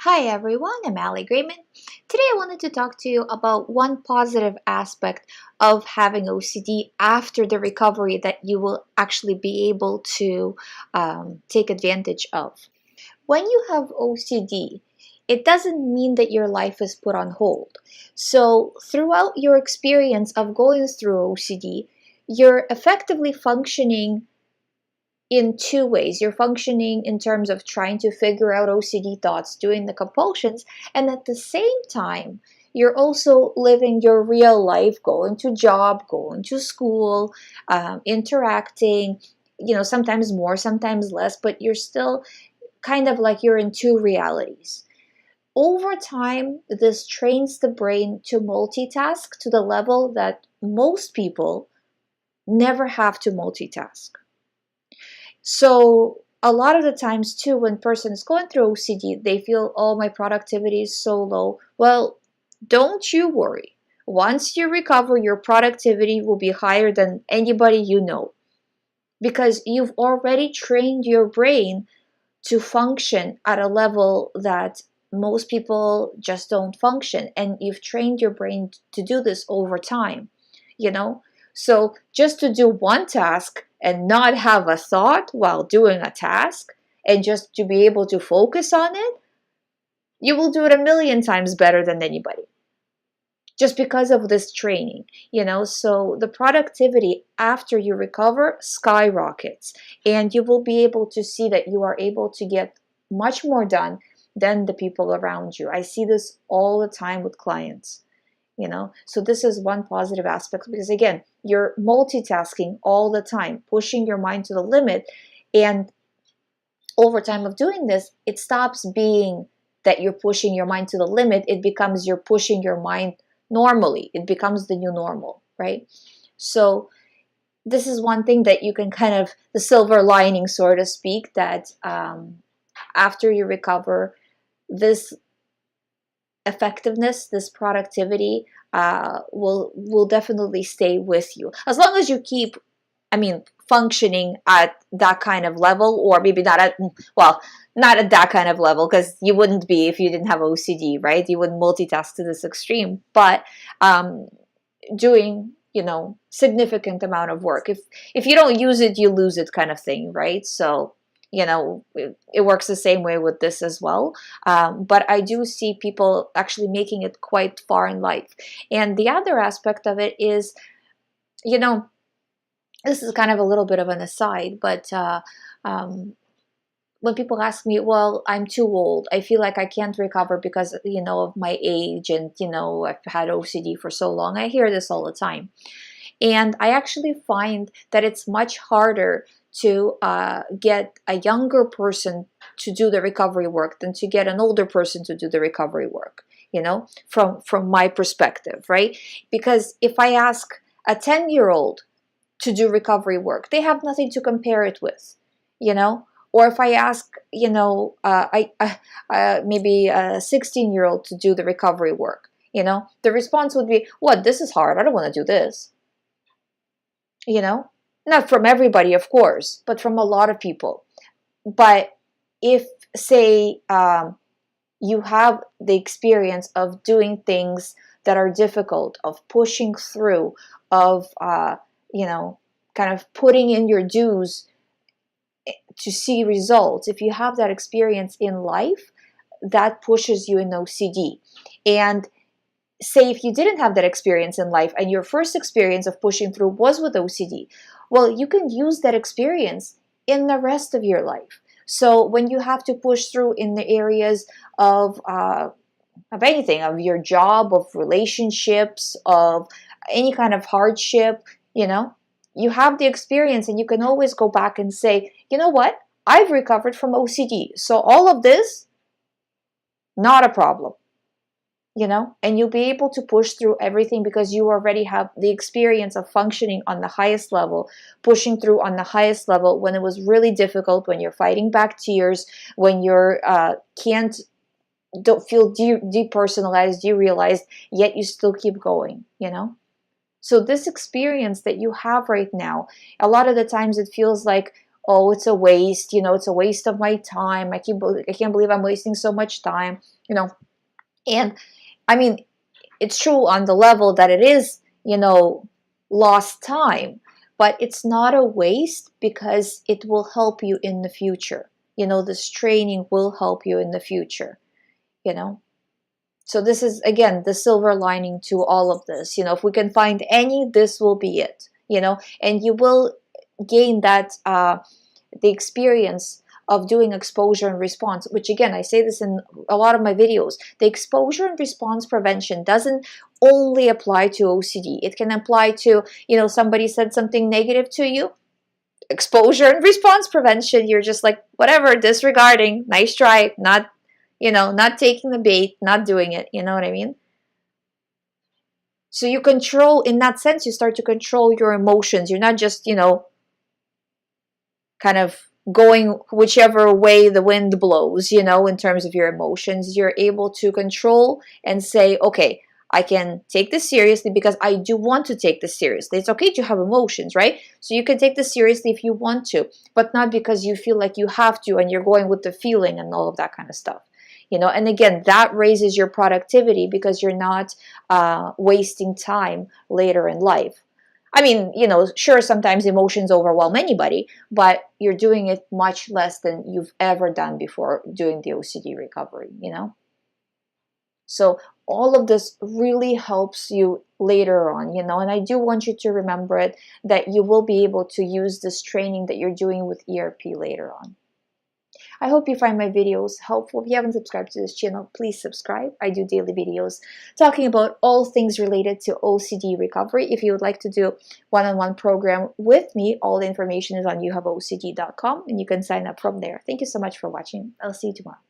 Hi everyone, I'm GREYMOND. Today I wanted to talk to you about one positive aspect of having OCD after the recovery that you will actually be able to take advantage of. When you have OCD, it doesn't mean that your life is put on hold. So throughout your experience of going through OCD, you're effectively functioning in two ways. You're functioning in terms of trying to figure out OCD thoughts, doing the compulsions, and at the same time, you're also living your real life, going to job, going to school, interacting, sometimes more, sometimes less, but you're still kind of like you're in two realities. Over time, this trains the brain to multitask to the level that most people never have to multitask. So a lot of the times too, when person is going through OCD, they feel, oh, my productivity is so low. Well, don't you worry. Once you recover, your productivity will be higher than anybody you know, because you've already trained your brain to function at a level that most people just don't function. And you've trained your brain to do this over time, you know? So just to do one task and not have a thought while doing a task and just to be able to focus on it, you will do it a million times better than anybody just because of this training, so the productivity after you recover skyrockets, and you will be able to see that you are able to get much more done than the people around you. I see this all the time with clients, so this is one positive aspect, because again, you're multitasking all the time, pushing your mind to the limit, and over time of doing this, it stops being that you're pushing your mind to the limit. It becomes you're pushing your mind normally. It becomes the new normal, right? So this is one thing that you can kind of, the silver lining, so to speak, that after you recover, this effectiveness, this productivity will definitely stay with you as long as you keep, functioning at that kind of level, or maybe not at, well, not at that kind of level, because you wouldn't be if you didn't have OCD, right? You wouldn't multitask to this extreme, but doing, significant amount of work. If you don't use it, you lose it, kind of thing, right? So, it works the same way with this as well. But I do see people actually making it quite far in life. And the other aspect of it is, this is kind of a little bit of an aside, but when people ask me, well, I'm too old, I feel like I can't recover because, of my age, and, I've had OCD for so long. I hear this all the time. And I actually find that it's much harder to get a younger person to do the recovery work than to get an older person to do the recovery work, from my perspective, right? Because if I ask a 10-year-old to do recovery work, they have nothing to compare it with, or if I ask, maybe a 16-year-old to do the recovery work, the response would be, what, this is hard, I don't want to do this, not from everybody, of course, but from a lot of people. But if, say, you have the experience of doing things that are difficult, of pushing through, of kind of putting in your dues to see results, if you have that experience in life, that pushes you in OCD. And say if you didn't have that experience in life and your first experience of pushing through was with OCD, well, you can use that experience in the rest of your life. So when you have to push through in the areas of anything, of your job, of relationships, of any kind of hardship, you have the experience, and you can always go back and say, you know what, I've recovered from OCD, so all of this, not a problem, and you'll be able to push through everything because you already have the experience of functioning on the highest level, pushing through on the highest level when it was really difficult, when you're fighting back tears, when you're don't feel depersonalized, derealized, yet you still keep going, So this experience that you have right now, a lot of the times it feels like, oh, it's a waste, it's a waste of my time. I can't believe I'm wasting so much time, and I mean, it's true on the level that it is, lost time, but it's not a waste because it will help you in the future. This training will help you in the future, you know. So this is, again, the silver lining to all of this. If we can find any, this will be it, and you will gain that, the experience of doing exposure and response, which, again, I say this in a lot of my videos. The exposure and response prevention doesn't only apply to OCD. It can apply to, somebody said something negative to you. Exposure and response prevention, you're just like, whatever, disregarding, nice try, not taking the bait, not doing it. You know what I mean? So you control, in that sense, you start to control your emotions. You're not just, kind of going whichever way the wind blows, in terms of your emotions. You're able to control and say, okay, I can take this seriously because I do want to take this seriously. It's okay to have emotions, right? So you can take this seriously if you want to, but not because you feel like you have to and you're going with the feeling and all of that kind of stuff. And again, that raises your productivity because you're not wasting time later in life. I mean, sure, sometimes emotions overwhelm anybody, but you're doing it much less than you've ever done before doing the OCD recovery, So all of this really helps you later on, and I do want you to remember it, that you will be able to use this training that you're doing with ERP later on. I hope you find my videos helpful. If you haven't subscribed to this channel, please subscribe. I do daily videos talking about all things related to OCD recovery. If you would like to do one-on-one program with me, all the information is on youhaveocd.com, and you can sign up from there. Thank you so much for watching. I'll see you tomorrow.